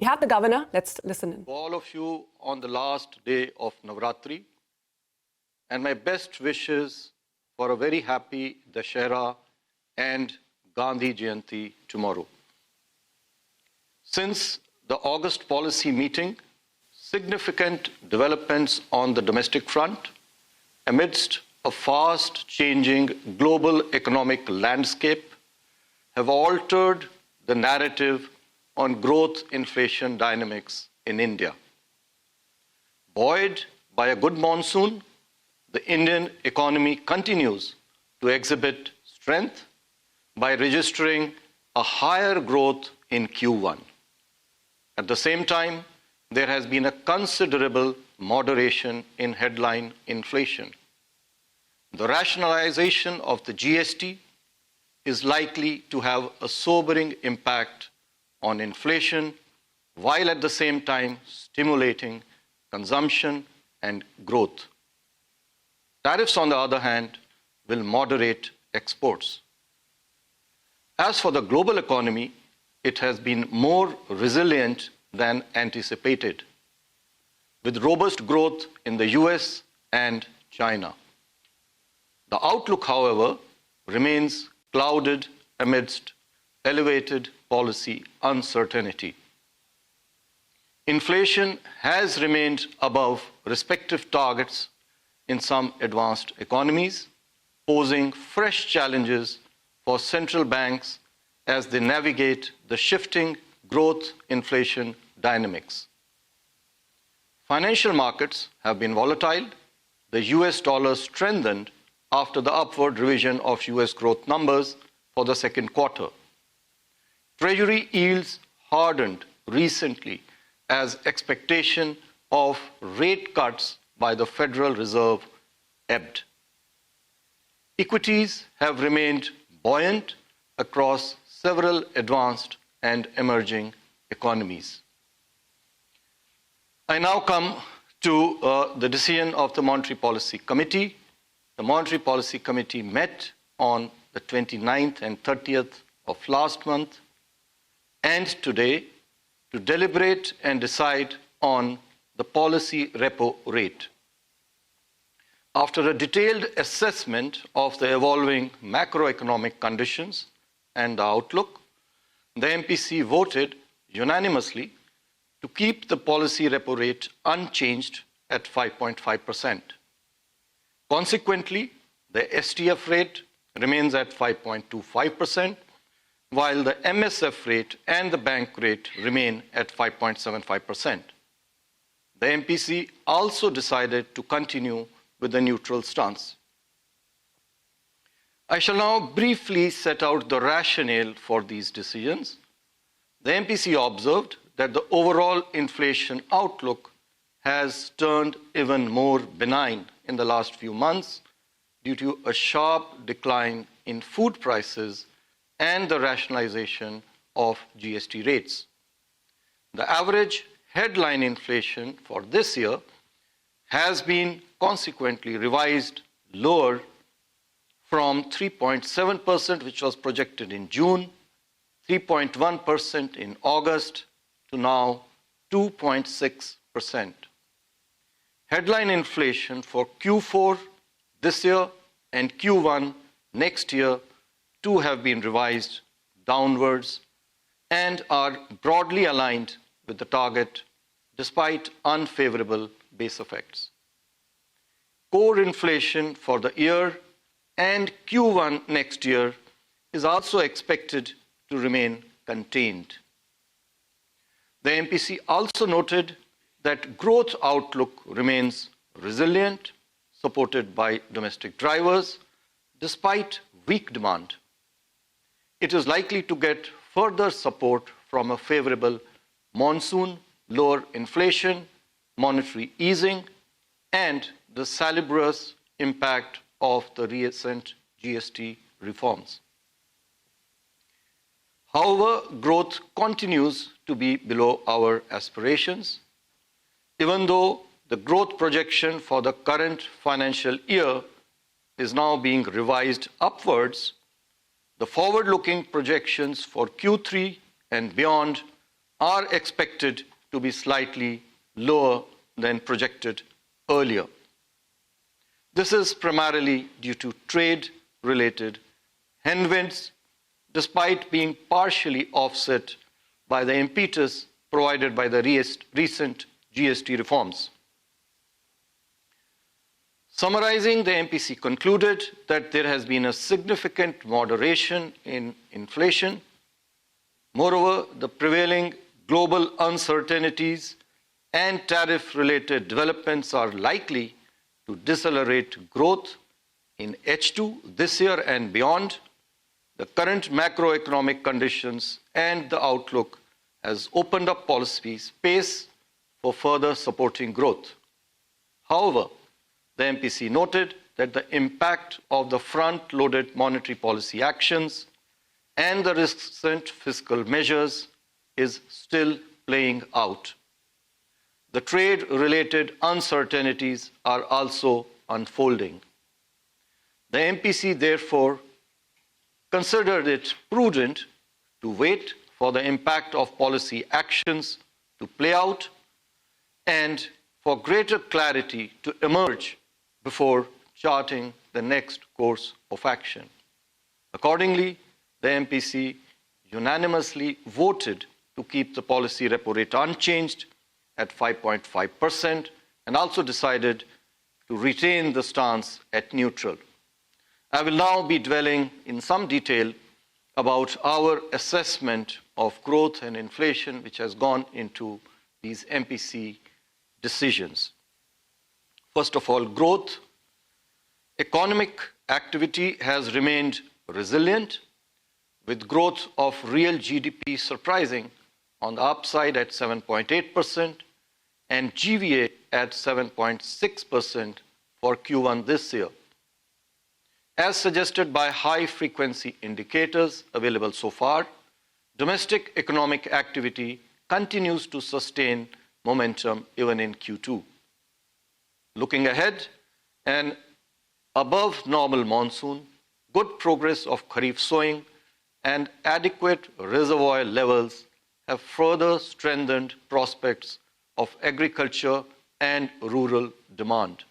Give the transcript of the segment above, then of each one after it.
You have the governor. Let's listen in. All of you on the last day of Navratri, and my best wishes for a very happy Dashera and Gandhi Jayanti tomorrow. Since the August policy meeting, significant developments on the domestic front, amidst a fast-changing global economic landscape, have altered the narrative on growth-inflation dynamics in India. Buoyed by a good monsoon, the Indian economy continues to exhibit strength by registering a higher growth in Q1. At the same time, there has been a considerable moderation in headline inflation. The rationalization of the GST is likely to have a sobering impact on inflation, while at the same time stimulating consumption and growth. Tariffs, on the other hand, will moderate exports. As for the global economy, it has been more resilient than anticipated, with robust growth in the US and China. The outlook, however, remains clouded amidst elevated policy uncertainty. Inflation has remained above respective targets in some advanced economies, posing fresh challenges for central banks as they navigate the shifting growth-inflation dynamics. Financial markets have been volatile. The US dollar strengthened after the upward revision of US growth numbers for the second quarter. Treasury yields hardened recently as expectation of rate cuts by the Federal Reserve ebbed. Equities have remained buoyant across several advanced and emerging economies. I now come to the decision of the Monetary Policy Committee. The Monetary Policy Committee met on the 29th and 30th of last month and today to deliberate and decide on the policy repo rate. After a detailed assessment of the evolving macroeconomic conditions and the outlook, the MPC voted unanimously to keep the policy repo rate unchanged at 5.5%. Consequently, the STF rate remains at 5.25%, while the MSF rate and the bank rate remain at 5.75%. The MPC also decided to continue with a neutral stance. I shall now briefly set out the rationale for these decisions. The MPC observed that the overall inflation outlook has turned even more benign in the last few months due to a sharp decline in food prices and the rationalization of GST rates. The average headline inflation for this year has been consequently revised lower from 3.7%, which was projected in June, 3.1% in August, to now 2.6%. Headline inflation for Q4 this year and Q1 next year too have been revised downwards and are broadly aligned with the target despite unfavorable base effects. Core inflation for the year and Q1 next year is also expected to remain contained. The MPC also noted that growth outlook remains resilient, supported by domestic drivers, despite weak demand. It is likely to get further support from a favorable monsoon, lower inflation, monetary easing, and the salubrious impact of the recent GST reforms. However, growth continues to be below our aspirations. Even though the growth projection for the current financial year is now being revised upwards, the forward-looking projections for Q3 and beyond are expected to be slightly lower than projected earlier. This is primarily due to trade-related headwinds, despite being partially offset by the impetus provided by the recent GST reforms. Summarizing, the MPC concluded that there has been a significant moderation in inflation. Moreover, the prevailing global uncertainties and tariff-related developments are likely to decelerate growth in H2 this year and beyond. The current macroeconomic conditions and the outlook has opened up policy space for further supporting growth. However, the MPC noted that the impact of the front-loaded monetary policy actions and the recent fiscal measures is still playing out. The trade-related uncertainties are also unfolding. The MPC therefore considered it prudent to wait for the impact of policy actions to play out and for greater clarity to emerge before charting the next course of action. Accordingly, the MPC unanimously voted to keep the policy repo rate unchanged at 5.5% and also decided to retain the stance at neutral. I will now be dwelling in some detail about our assessment of growth and inflation, which has gone into these MPC decisions. First of all, growth. Economic activity has remained resilient, with growth of real GDP surprising on the upside at 7.8% and GVA at 7.6% for Q1 this year. As suggested by high-frequency indicators available so far, domestic economic activity continues to sustain momentum even in Q2. Looking ahead, an above normal monsoon, good progress of Kharif sowing, and adequate reservoir levels have further strengthened prospects of agriculture and rural demand.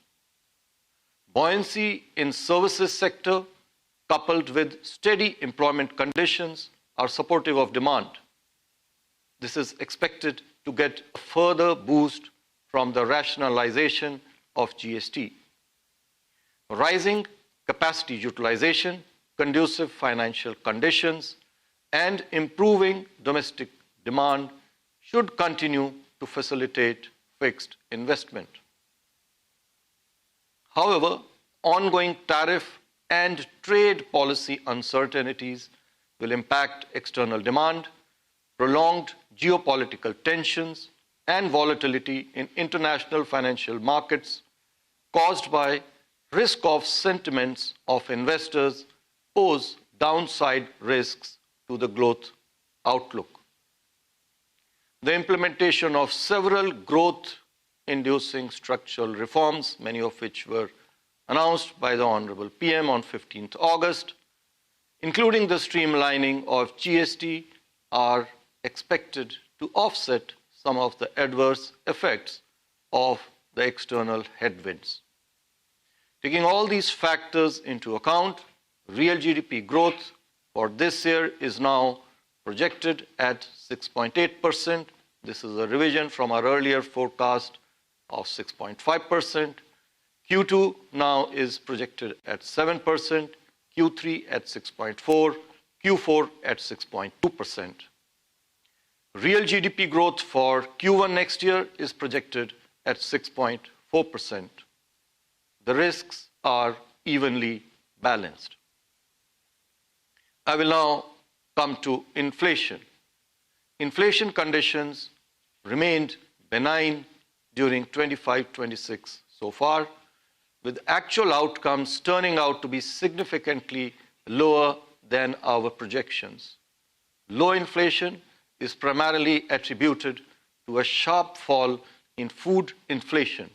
Buoyancy in services sector, coupled with steady employment conditions, are supportive of demand. This is expected to get a further boost from the rationalization of GST. Rising capacity utilization, conducive financial conditions, and improving domestic demand should continue to facilitate fixed investment. However, ongoing tariff and trade policy uncertainties will impact external demand, prolonged geopolitical tensions, and volatility in international financial markets caused by risk-off sentiments of investors pose downside risks to the growth outlook. The implementation of several growth-inducing structural reforms, many of which were announced by the Honorable PM on 15th August, including the streamlining of GST, are expected to offset some of the adverse effects of the external headwinds. Taking all these factors into account, real GDP growth for this year is now projected at 6.8%. This is a revision from our earlier forecast of 6.5%. Q2 now is projected at 7%, Q3 at 6.4%, Q4 at 6.2%. Real GDP growth for Q1 next year is projected at 6.4%. The risks are evenly balanced. I will now come to inflation. Inflation conditions remained benign during 25-26 so far, with actual outcomes turning out to be significantly lower than our projections. Low inflation is primarily attributed to a sharp fall in food inflation,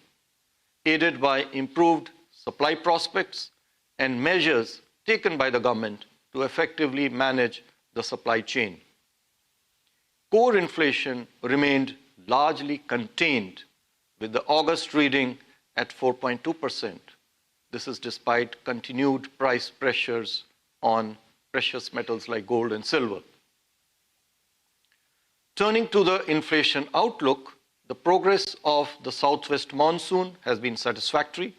aided by improved supply prospects and measures taken by the government to effectively manage the supply chain. core inflation remained largely contained, with the August reading at 4.2%. This is despite continued price pressures on precious metals like gold and silver. Turning to the inflation outlook, the progress of the southwest monsoon has been satisfactory.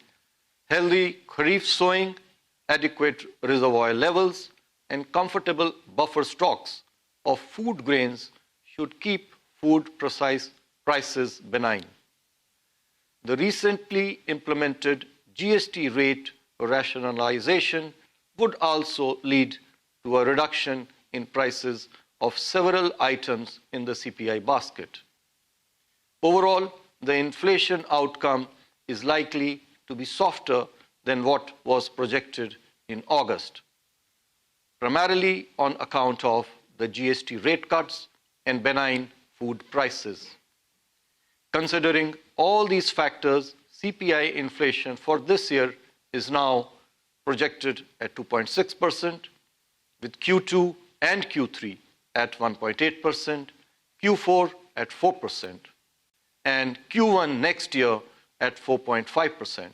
Healthy kharif sowing, adequate reservoir levels, and comfortable buffer stocks of food grains should keep food prices benign. The recently implemented GST rate rationalization would also lead to a reduction in prices of several items in the CPI basket. Overall, the inflation outcome is likely to be softer than what was projected in August, primarily on account of the GST rate cuts and benign food prices. Considering all these factors, CPI inflation for this year is now projected at 2.6%, with Q2 and Q3 at 1.8%, Q4 at 4%, and Q1 next year at 4.5%.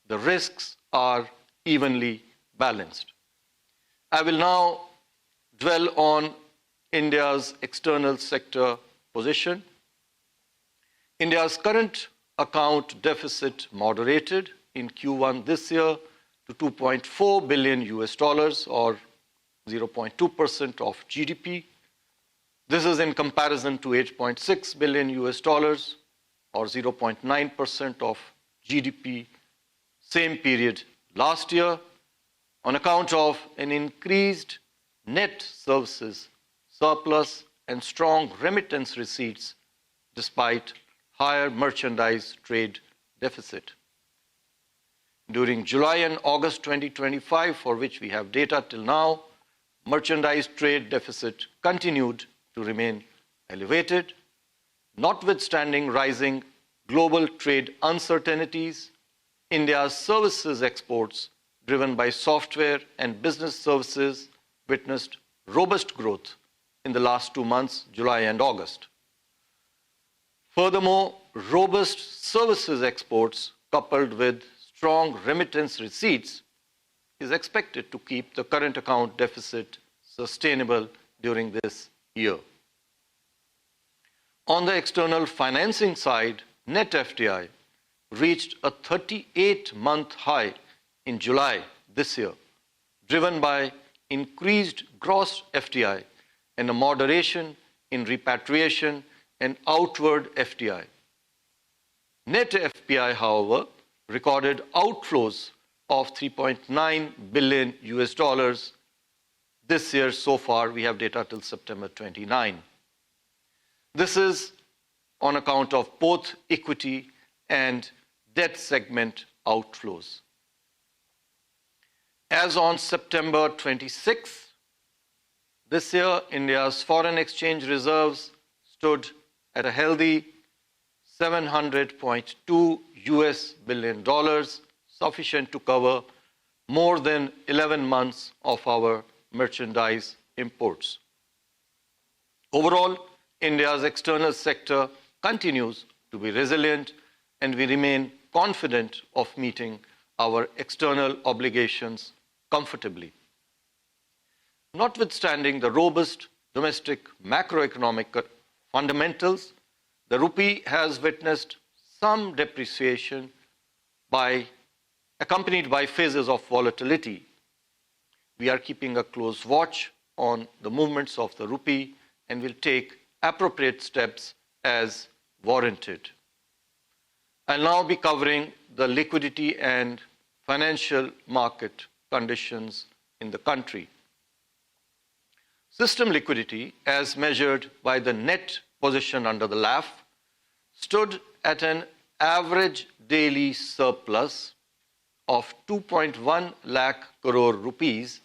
The risks are evenly balanced. I will now dwell on India's external sector position. India's current account deficit moderated in Q1 this year to $2.4 billion or 0.2% of GDP. This is in comparison to $8.6 billion or 0.9% of GDP same period last year, on account of an increased net services surplus and strong remittance receipts despite higher merchandise trade deficit. During July and August 2025, for which we have data till now, merchandise trade deficit continued to remain elevated, notwithstanding rising global trade uncertainties. India's services exports, driven by software and business services, witnessed robust growth in the last 2 months, July and August. Furthermore, robust services exports coupled with strong remittance receipts is expected to keep the current account deficit sustainable during this year. On the external financing side, net FDI reached a 38-month high in July this year, driven by increased gross FDI and a moderation in repatriation and outward FDI. Net FPI, however, recorded outflows of $3.9 billion this year so far. We have data till September 29. This is on account of both equity and debt segment outflows. As on September 26 this year, India's foreign exchange reserves stood at a healthy $700.2 billion, sufficient to cover more than 11 months of our merchandise imports. Overall, India's external sector continues to be resilient, and we remain confident of meeting our external obligations comfortably. Notwithstanding the robust domestic macroeconomic fundamentals, the rupee has witnessed some depreciation accompanied by phases of volatility. We are keeping a close watch on the movements of the rupee and will take appropriate steps as warranted. I'll now be covering the liquidity and financial market conditions in the country. System liquidity, as measured by the net position under the LAF, stood at an average daily surplus of 2.1 lakh crore rupees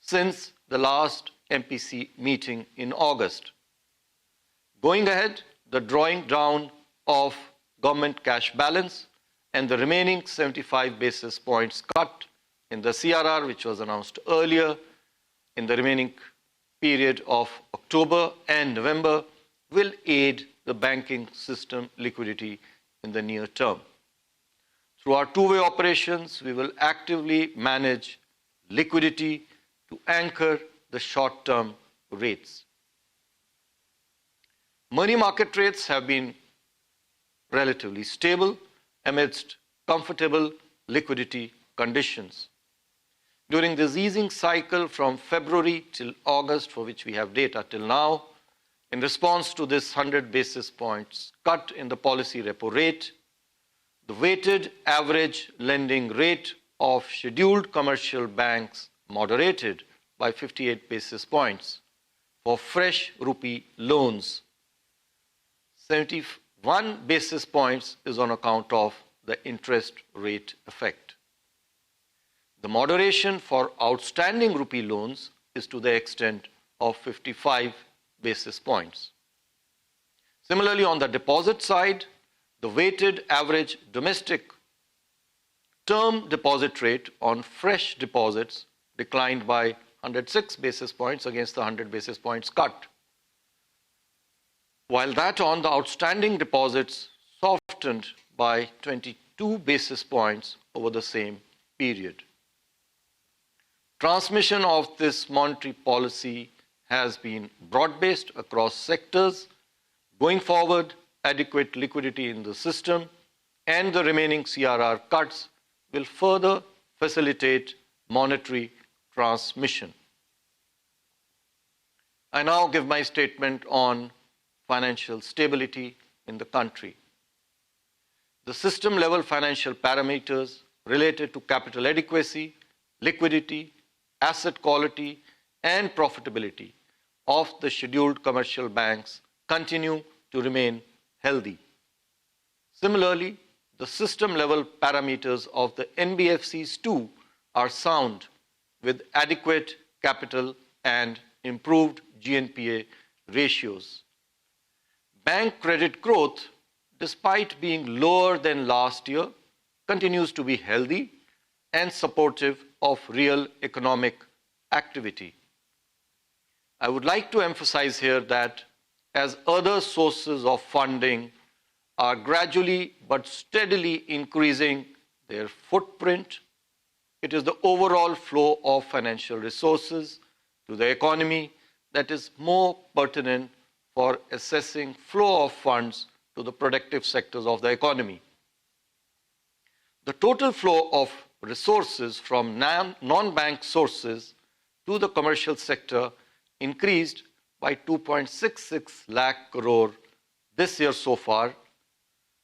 since the last MPC meeting in August. Going ahead, the drawing down of government cash balance and the remaining 75 basis points cut in the CRR, which was announced earlier in the remaining period of October and November, will aid the banking system liquidity in the near term. Through our two-way operations, we will actively manage liquidity to anchor the short-term rates. Money market rates have been relatively stable amidst comfortable liquidity conditions. During this easing cycle from February till August, for which we have data till now, in response to this 100 basis points cut in the policy repo rate, the weighted average lending rate of scheduled commercial banks moderated by 58 basis points. For fresh rupee loans, 71 basis points is on account of the interest rate effect. The moderation for outstanding rupee loans is to the extent of 55 basis points. Similarly, on the deposit side, the weighted average domestic term deposit rate on fresh deposits declined by 106 basis points against the 100 basis points cut, while that on the outstanding deposits softened by 22 basis points over the same period. Transmission of this monetary policy has been broad-based across sectors. Going forward, adequate liquidity in the system and the remaining CRR cuts will further facilitate monetary transmission. I now give my statement on financial stability in the country. The system-level financial parameters related to capital adequacy, liquidity, asset quality, and profitability of the scheduled commercial banks continue to remain healthy. Similarly, the system-level parameters of the NBFCs too are sound, with adequate capital and improved GNPA ratios. Bank credit growth, despite being lower than last year, continues to be healthy and supportive of real economic activity. I would like to emphasize here that as other sources of funding are gradually but steadily increasing their footprint, it is the overall flow of financial resources to the economy that is more pertinent for assessing flow of funds to the productive sectors of the economy. The total flow of resources from non-bank sources to the commercial sector increased by 2.66 lakh crore this year so far,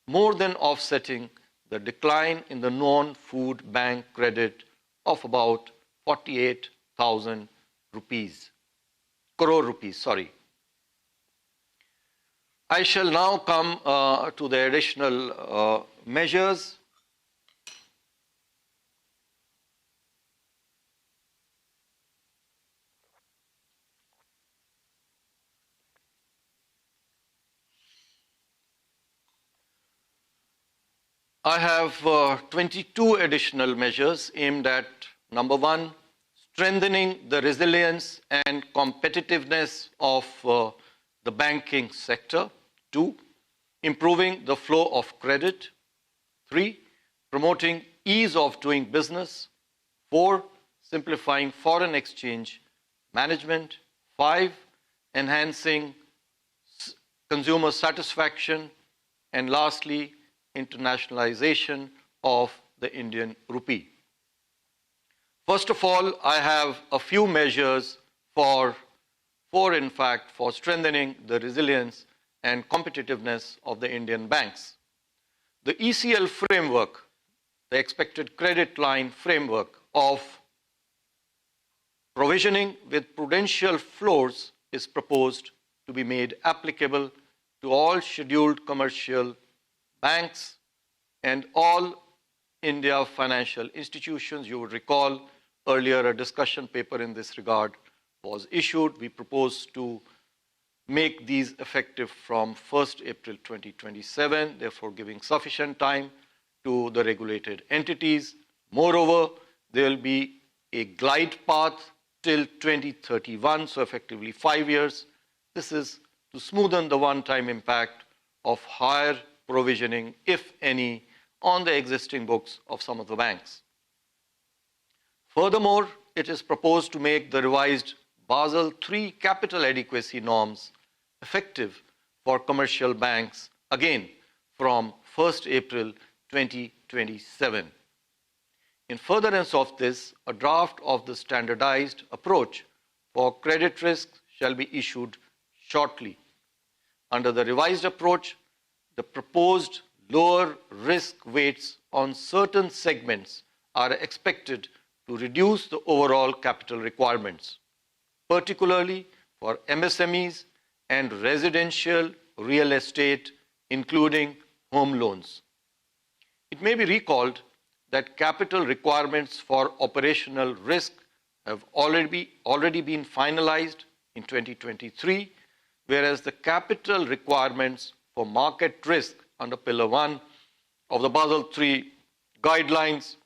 more than offsetting the decline in the non-food bank credit of about 48,000 crore rupees. I shall now come to the additional measures. I have 22 additional measures aimed at, number one, strengthening the resilience and competitiveness of the banking sector. 2, improving the flow of credit. 3, promoting ease of doing business. 4, simplifying foreign exchange management. 5, enhancing consumer satisfaction. And lastly, internationalization of the Indian rupee. First of all, I have a few measures for strengthening the resilience and competitiveness of the Indian banks. The ECL framework, the expected credit line framework of provisioning with prudential floors, is proposed to be made applicable to all scheduled commercial banks and all India financial institutions. You would recall earlier a discussion paper in this regard was issued. We propose to make these effective from 1st April 2027, therefore giving sufficient time to the regulated entities. Moreover, there will be a glide path till 2031, so effectively 5 years. This is to smoothen the one-time impact of higher provisioning, if any, on the existing books of some of the banks. Furthermore, it is proposed to make the revised Basel III capital adequacy norms effective for commercial banks, again, from 1st April 2027. In furtherance of this, a draft of the standardized approach for credit risk shall be issued shortly. Under the revised approach, the proposed lower risk weights on certain segments are expected to reduce the overall capital requirements, particularly for MSMEs and residential real estate, including home loans. It may be recalled that capital requirements for operational risk have already been finalized in 2023, whereas the capital requirements for market risk under Pillar 1 of the Basel III guidelines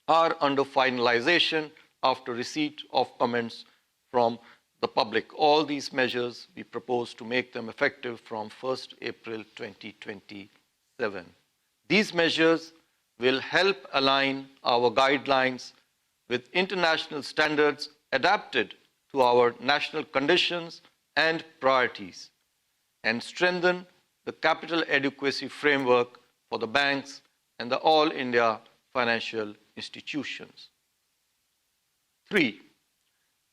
are under finalization after receipt of comments from the public. All these measures, we propose to make them effective from 1st April 2027. These measures will help align our guidelines with international standards adapted to our national conditions and priorities, and strengthen the capital adequacy framework for the banks and the all India financial institutions. 3.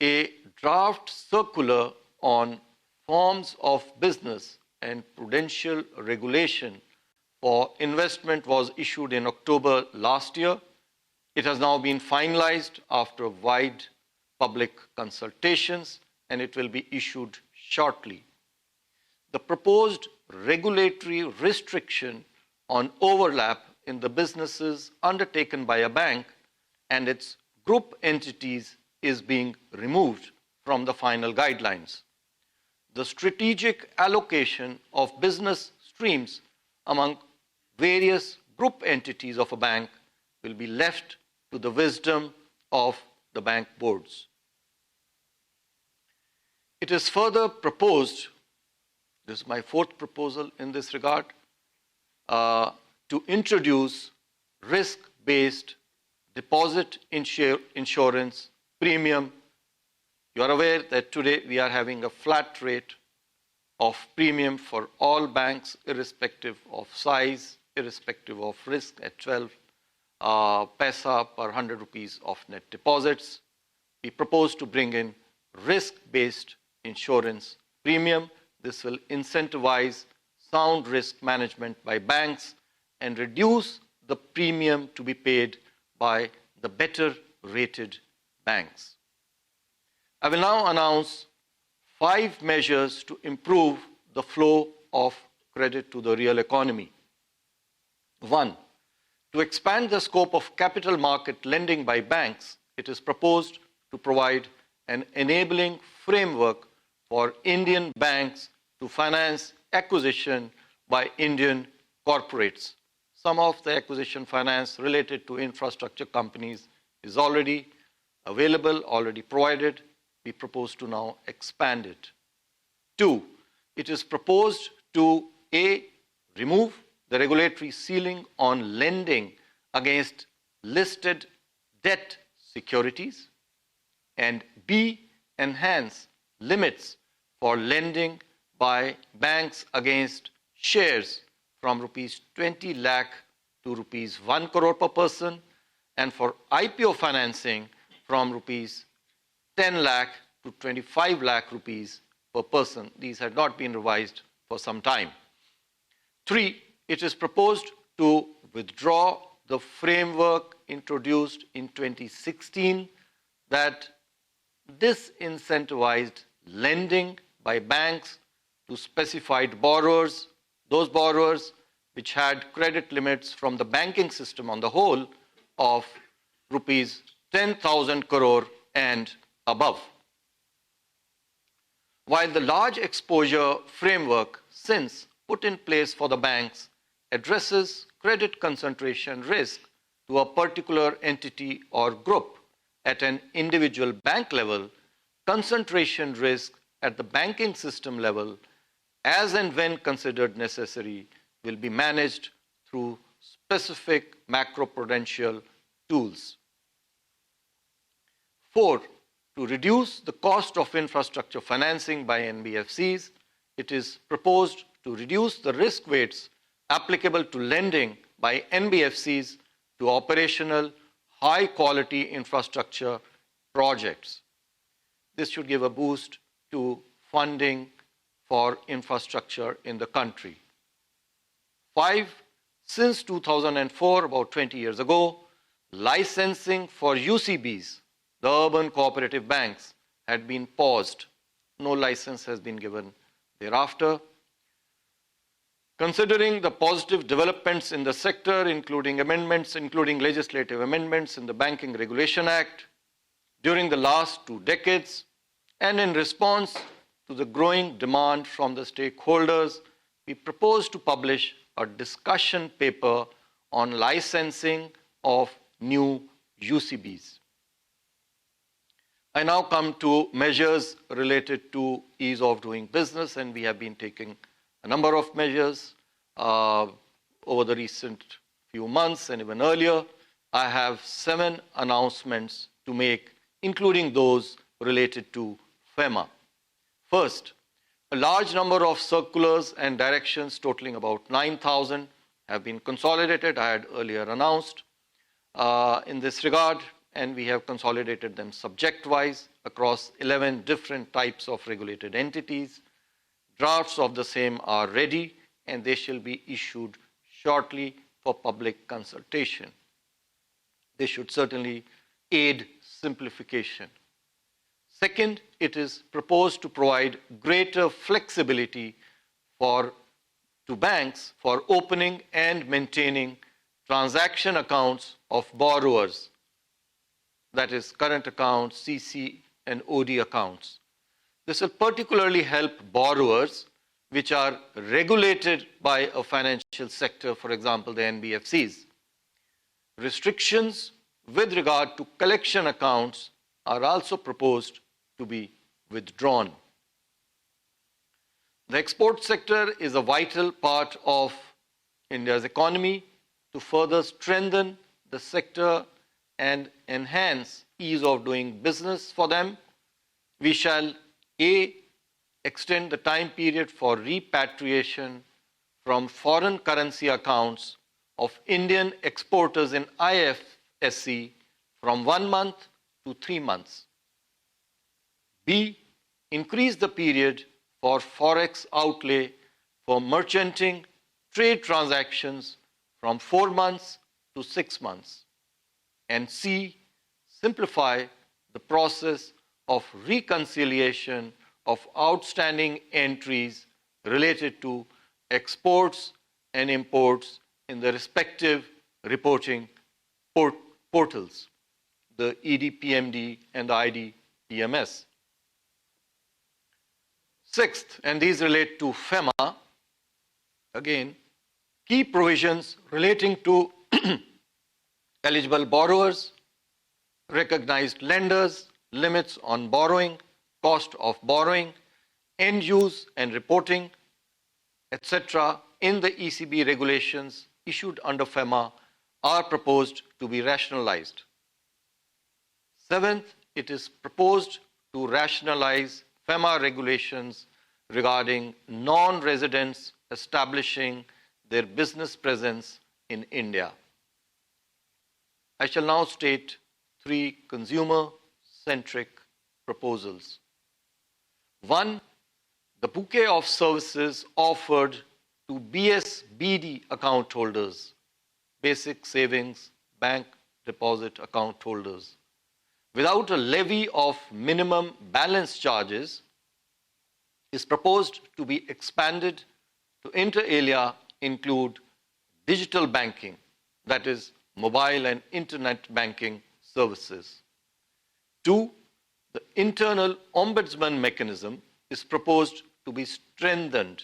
A draft circular on forms of business and prudential regulation for investment was issued in October last year. It has now been finalized after wide public consultations, and it will be issued shortly. The proposed regulatory restriction on overlap in the businesses undertaken by a bank and its group entities is being removed from the final guidelines. The strategic allocation of business streams among various group entities of a bank will be left to the wisdom of the bank boards. It is further proposed, this is my fourth proposal in this regard, to introduce risk-based deposit insurance premium. You are aware that today we are having a flat rate of premium for all banks, irrespective of size, irrespective of risk, at 12 paisa per 100 rupees of net deposits. We propose to bring in risk-based insurance premium. This will incentivize sound risk management by banks and reduce the premium to be paid by the better rated banks. I will now announce 5 measures to improve the flow of credit to the real economy. 1. To expand the scope of capital market lending by banks, it is proposed to provide an enabling framework for Indian banks to finance acquisition by Indian corporates. Some of the acquisition finance related to infrastructure companies is already available, already provided. We propose to now expand it. 2. It is proposed to A. remove the regulatory ceiling on lending against listed debt securities, and B. enhance limits for lending by banks against shares from rupees 20 lakh to rupees 1 crore per person, and for IPO financing from rupees 10 lakh to 25 lakh rupees per person. These had not been revised for some time. 3. It is proposed to withdraw the framework introduced in 2016 that disincentivized lending by banks to specified borrowers, those borrowers which had credit limits from the banking system on the whole of rupees 10,000 crore and above. While the large exposure framework since put in place for the banks addresses credit concentration risk to a particular entity or group at an individual bank level, concentration risk at the banking system level, as and when considered necessary, will be managed through specific macroprudential tools. 4, to reduce the cost of infrastructure financing by NBFCs, it is proposed to reduce the risk weights applicable to lending by NBFCs to operational, high-quality infrastructure projects. This should give a boost to funding for infrastructure in the country. 5, since 2004, about 20 years ago, licensing for UCBs, the urban cooperative banks, had been paused. No license has been given thereafter. Considering the positive developments in the sector, including legislative amendments in the Banking Regulation Act during the last 2 decades, and in response to the growing demand from the stakeholders, we propose to publish a discussion paper on licensing of new UCBs. I now come to measures related to ease of doing business, and we have been taking a number of measures over the recent few months and even earlier. I have 7 announcements to make, including those related to FEMA. First, a large number of circulars and directions totaling about 9,000 have been consolidated. I had earlier announced in this regard, and we have consolidated them subject-wise across 11 different types of regulated entities. Drafts of the same are ready, and they shall be issued shortly for public consultation. They should certainly aid simplification. Second, it is proposed to provide greater flexibility to banks for opening and maintaining transaction accounts of borrowers, that is, current accounts, CC and OD accounts. This will particularly help borrowers which are regulated by a financial sector, for example, the NBFCs. Restrictions with regard to collection accounts are also proposed to be withdrawn. The export sector is a vital part of India's economy. To further strengthen the sector and enhance ease of doing business for them, we shall A, extend the time period for repatriation from foreign currency accounts of Indian exporters in IFSC from 1 month to 3 months. B, increase the period for forex outlay for merchanting trade transactions from 4 months to 6 months. And C, simplify the process of reconciliation of outstanding entries related to exports and imports in the respective reporting portals, the EDPMD and the IDPMS. Sixth, and these relate to FEMA, again, key provisions relating to eligible borrowers, recognized lenders, limits on borrowing, cost of borrowing, end use and reporting, etc. in the ECB regulations issued under FEMA are proposed to be rationalized. Seventh, it is proposed to rationalize FEMA regulations regarding non-residents establishing their business presence in India. I shall now state 3 consumer-centric proposals. 1, the bouquet of services offered to BSBD account holders, basic savings bank deposit account holders, without a levy of minimum balance charges, is proposed to be expanded to inter alia include digital banking, that is, mobile and internet banking services. 2, the internal ombudsman mechanism is proposed to be strengthened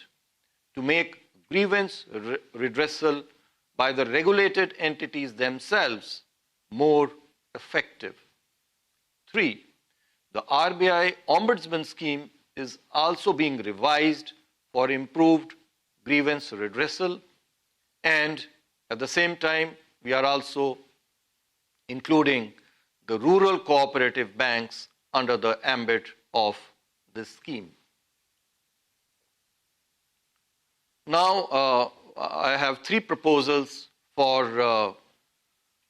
to make grievance redressal by the regulated entities themselves more effective. 3, the RBI ombudsman scheme is also being revised for improved grievance redressal, and at the same time, we are also including the rural cooperative banks under the ambit of this scheme. Now, I have three proposals for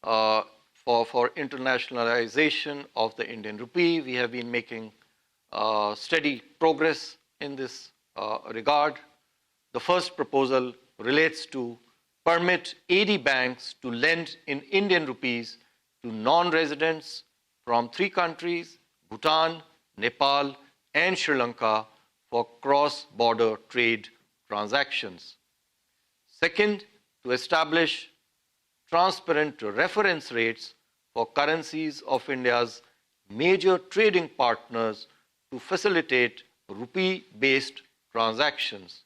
internationalization of the Indian rupee. We have been making steady progress in this regard. The first proposal relates to permit AD banks to lend in Indian rupees to non-residents from three countries, Bhutan, Nepal, and Sri Lanka, for cross-border trade transactions. Second, to establish transparent reference rates for currencies of India's major trading partners to facilitate rupee-based transactions.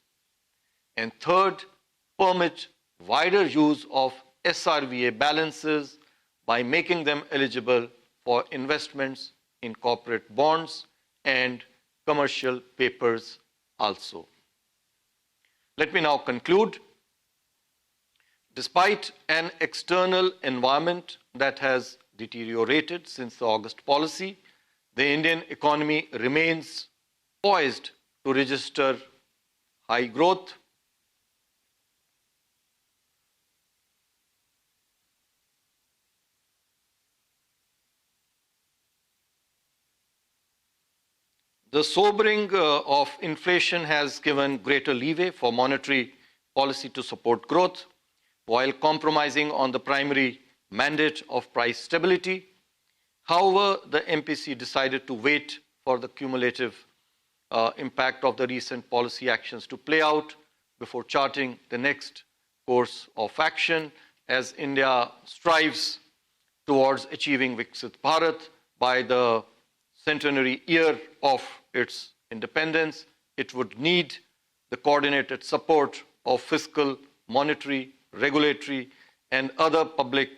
And third, permit wider use of SRVA balances by making them eligible for investments in corporate bonds and commercial papers also. Let me now conclude. Despite an external environment that has deteriorated since the August policy, the Indian economy remains poised to register high growth. The sobering of inflation has given greater leeway for monetary policy to support growth, while compromising on the primary mandate of price stability. However, the MPC decided to wait for the cumulative impact of the recent policy actions to play out before charting the next course of action as India strives towards achieving Viksit Bharat by the centenary year of its independence. It would need the coordinated support of fiscal, monetary, regulatory, and other public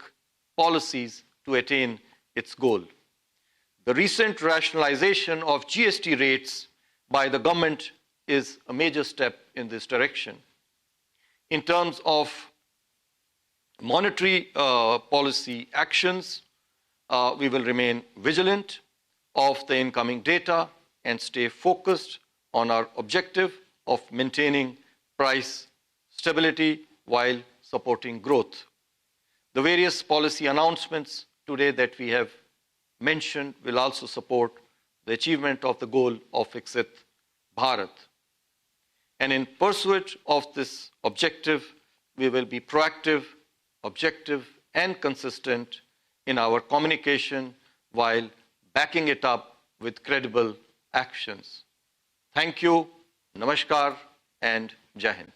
policies to attain its goal. The recent rationalization of GST rates by the government is a major step in this direction. In terms of monetary policy actions, we will remain vigilant of the incoming data and stay focused on our objective of maintaining price stability while supporting growth. The various policy announcements today that we have mentioned will also support the achievement of the goal of Viksit Bharat. And in pursuit of this objective, we will be proactive, objective, and consistent in our communication while backing it up with credible actions. Thank you, Namaskar, and Jai Hind.